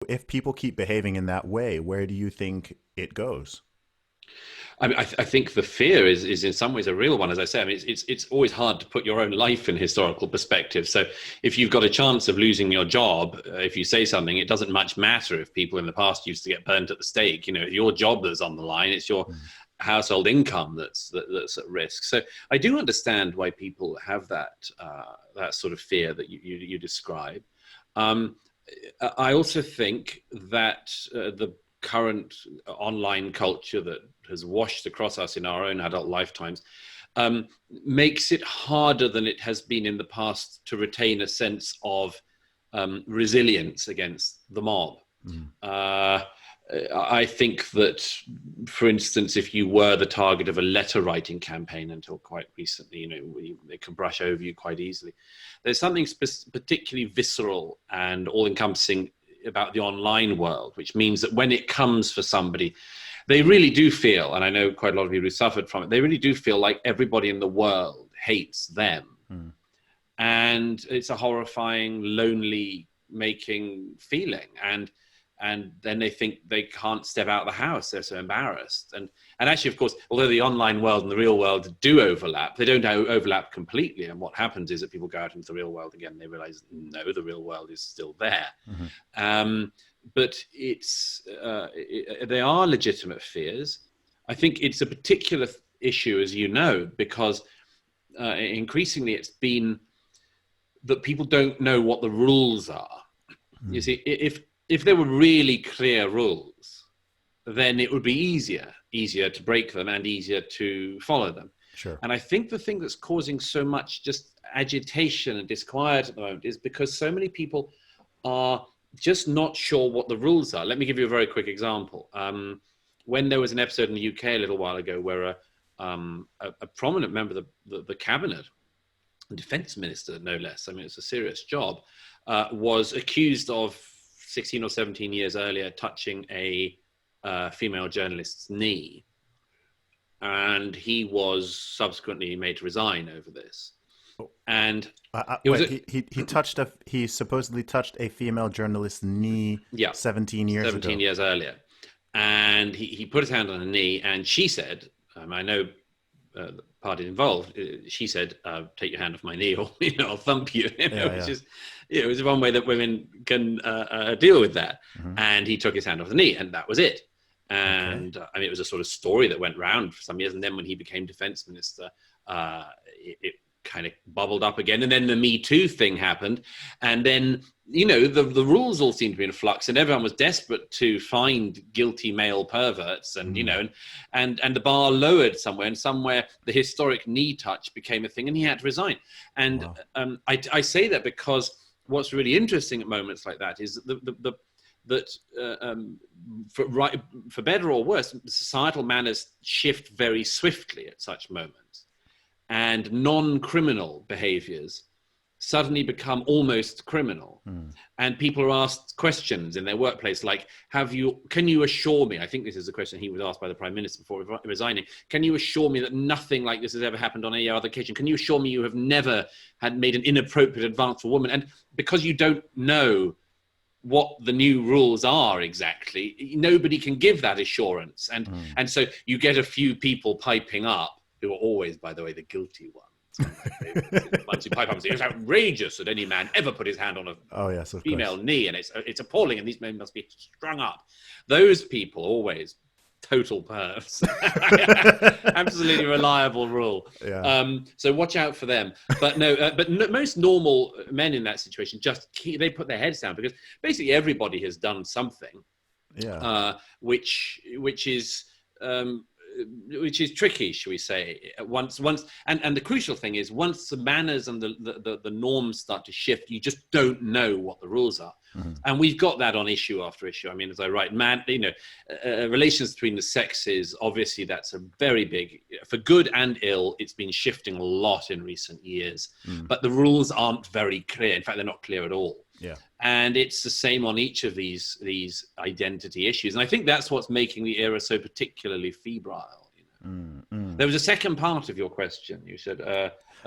If people keep behaving in that way, where do you think it goes? I mean, I think the fear is in some ways a real one. As I say, I mean, it's always hard to put your own life in historical perspective. So if you've got a chance of losing your job, if you say something, it doesn't much matter if people in the past used to get burnt at the stake. You know, your job that's on the line. It's your Mm. household income that's at risk. So I do understand why people have that sort of fear that you describe. Um, I also think that the current online culture that has washed across us in our own adult lifetimes makes it harder than it has been in the past to retain a sense of resilience against the mob. Mm. Uh, I think that, for instance, if you were the target of a letter writing campaign until quite recently, you know, they can brush over you quite easily. There's something particularly visceral and all encompassing about the online world, which means that when it comes for somebody, they really do feel, and I know quite a lot of people who suffered from it, they really do feel like everybody in the world hates them. Mm. And it's a horrifying, lonely making feeling. And then they think they can't step out of the house. They're so embarrassed. And actually, of course, although the online world and the real world do overlap, they don't overlap completely. And what happens is that people go out into the real world again, and they realize, no, the real world is still there. Mhm. But they are legitimate fears. I think it's a particular issue, as you know, because increasingly it's been that people don't know what the rules are. You Mm. see, if there were really clear rules, then it would be easier to break them and easier to follow them. Sure. And I think the thing that's causing so much just agitation and disquiet at the moment is because so many people are just not sure what the rules are. Let me give you a very quick example. When there was an episode in the UK a little while ago where a prominent member of the cabinet, defense minister, no less, I mean, it's a serious job, was accused of 16 or 17 years earlier touching a female journalist's knee. And he was subsequently made to resign over this. Oh, And it was, wait, he supposedly touched a female journalist's knee yeah, 17 years 17 ago. years earlier. And he put his hand on her knee, and she said, I know the party involved, she said, "Take your hand off my knee, or I'll thump you." Yeah, Which yeah. is, it was one way that women can deal with that. Hmm. And he took his hand off the knee, and that was it. Okay. And I mean, it was a sort of story that went round for some years. And then when he became defense minister, it kind of bubbled up again. And then the Me Too thing happened, and then the rules all seemed to be in flux, and everyone was desperate to find guilty male perverts, and Mm. and the bar lowered somewhere, and somewhere the historic knee touch became a thing, and he had to resign. And Wow. I say that because what's really interesting at moments like that is that for better or worse, societal manners shift very swiftly at such moments, and non-criminal behaviors suddenly become almost criminal. Mm. And people are asked questions in their workplace like, can you assure me, I think this is a question he was asked by the Prime Minister before resigning, can you assure me that nothing like this has ever happened on any other occasion? Can you assure me you have never had made an inappropriate advance for a woman? And because you don't know what the new rules are exactly, nobody can give that assurance. And Mm. and so you get a few people piping up, who are always, by the way, the guilty ones. One of my favorites is the ones who pipe up and say, it's outrageous that any man ever put his hand on a Oh, yes, of female course. knee, and it's appalling, and these men must be strung up. Those people always total pervs. Absolutely reliable rule. Yeah. So watch out for them. But no, most normal men in that situation they put their heads down, because basically everybody has done something, Yeah. which is tricky, shall we say? And the crucial thing is, once the manners and the norms start to shift, you just don't know what the rules are. Mhm. And we've got that on issue after issue. I mean, as I write, relations between the sexes, obviously that's a very big, for good and ill. It's been shifting a lot in recent years, Mm. but the rules aren't very clear. In fact, they're not clear at all. Yeah. And it's the same on each of these identity issues. And I think that's what's making the era so particularly febrile. Mm. Mm. There was a second part of your question. You said,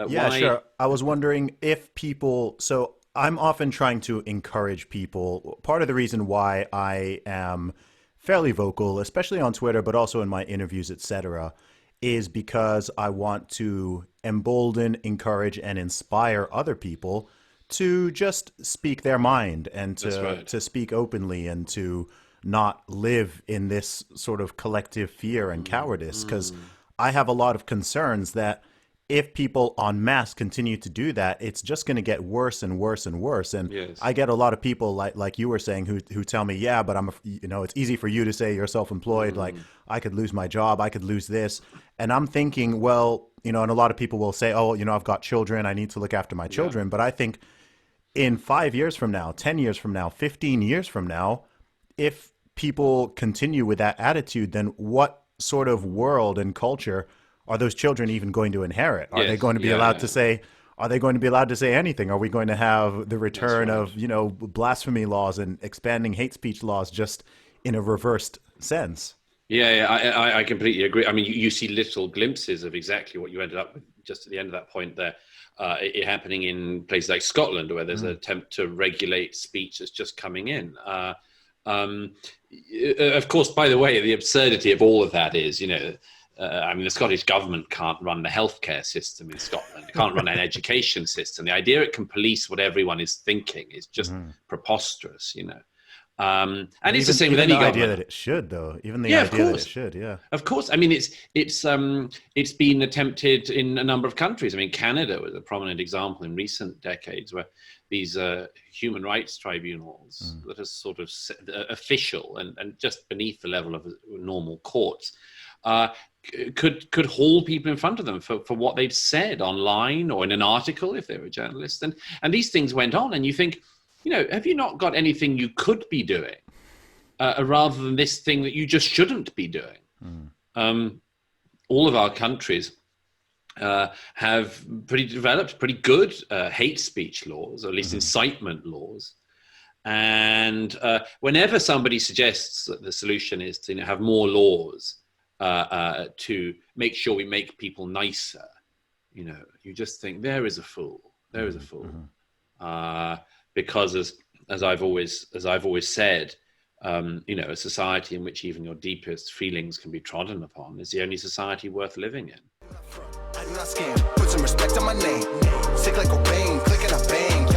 Yeah, why? sure. I was wondering if people, so I'm often trying to encourage people. Part of the reason why I am fairly vocal, especially on Twitter, but also in my interviews, etc., is because I want to embolden, encourage, and inspire other people to just speak their mind and That's to right. to speak openly and to not live in this sort of collective fear and Mm, cowardice. Because mm. I have a lot of concerns that if people en masse continue to do that, it's just going to get worse and worse and worse. And I Yes. get a lot of people like you were saying who tell me, yeah, but it's easy for you to say you're self-employed. Like Mm. I could lose my job, I could lose this, and I'm thinking, well, and a lot of people will say, oh, I've got children, I need to look after my Yeah. children. But I think in 5 years from now, 10 years from now, 15 years from now, if people continue with that attitude, then what sort of world and culture are those children even going to inherit? Are they Yes. going to be Yeah. allowed to Yeah. say, are they going to be allowed to say anything? Are we going to have the That's return right. of, blasphemy laws and expanding hate speech laws just in a reversed sense? Yeah, yeah, I completely agree. I mean, you see little glimpses of exactly what you ended up with just at the end of that point there. It happening in places like Scotland, where there's an Mm, attempt to regulate speech that's just coming in. Um, of course, by the way, the absurdity of all of that is, I mean, the Scottish government can't run the healthcare system in Scotland. It can't run an education system. The idea it can police what everyone is thinking is just mhm. preposterous. And Well, it's the even same with even the any idea government. that it should, though, even the Yeah, of idea that it course. should, yeah. Of course, I mean it's been attempted in a number of countries. I mean, Canada was a prominent example in recent decades where these human rights tribunals Mm, that are sort of official and just beneath the level of normal courts uh, could haul people in front of them for what they've said online or in an article if they're a journalist. And these things went on, and you think, have you not got anything you could be doing rather than this thing that you just shouldn't be doing? mm, Um, all of our countries have pretty developed, pretty good hate speech laws, or at least mhm, incitement laws. And whenever somebody suggests that the solution is to have more laws to make sure we make people nicer, you just think there is a fool. There is a mhm, fool. mhm. Uh, because as I've always said, a society in which even your deepest feelings can be trodden upon is the only society worth living in. I do not scam. Put some respect on my name. Sick like a bang, clicking a bang.